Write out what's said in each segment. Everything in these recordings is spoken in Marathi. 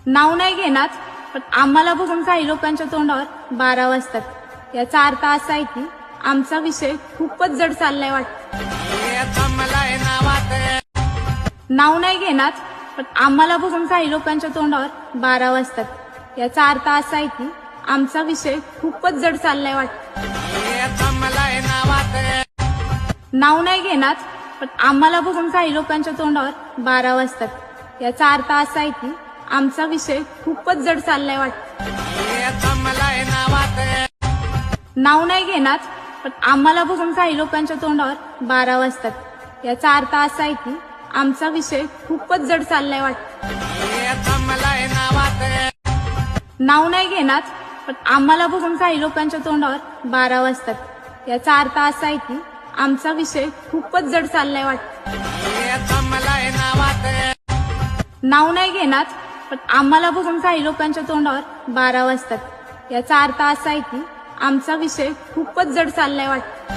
नाव नाही घेणार, पण आम्हाला बघून काही लोकांच्या तोंडावर 12 वाजतात. याचा अर्थ असा आहे की आमचा विषय खूपच जड चाललाय वाटतं. नाव नाही घेणार, पण आम्हाला बघून काही लोकांच्या तोंडावर 12 वाजतात. याचा अर्थ असा आहे की आमचा विषय खूपच जड चाललाय वाटतं. नाव नाही घेणार, पण आम्हाला बघून काही लोकांच्या तोंडावर 12 वाजतात. याचा अर्थ असा आहे की आमचा विषय खूपच जड चाललाय वाटतं. नाव नाही घेणार, पण आम्हाला बघून काही लोकांच्या तोंडावर 12 वाजतात. याचा अर्थ असा आहे की आमचा विषय खूपच जड चाललाय वाटतं. नाव नाही घेणार, पण आम्हाला बघून काही लोकांच्या तोंडावर 12 वाजतात. याचा अर्थ असा आहे की आमचा विषय खूपच जड चाललाय वाटतं. नाव नाही घेणार, पण आम्हाला बघून काही लोकांच्या तोंडावर 12 वाजतात. याचा अर्थ असा आहे की आमचा विषय खूपच जड चाललाय वाटतं.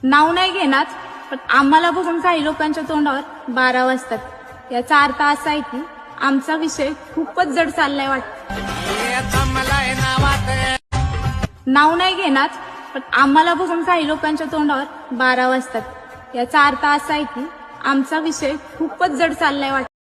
नाव नाही घेणार, पण आम्हाला बघून काही लोकांच्या तोंडावर 12 वाजतात. याचा अर्थ असा आहे की आमचा विषय खूपच जड चाललाय वाटतं. नाव नाही घेणार, पण आम्हाला बघून काही लोकांच्या तोंडावर 12 वाजतात. याचा अर्थ असा आहे की आमचा विषय खूपच जड चाललाय वाटतं.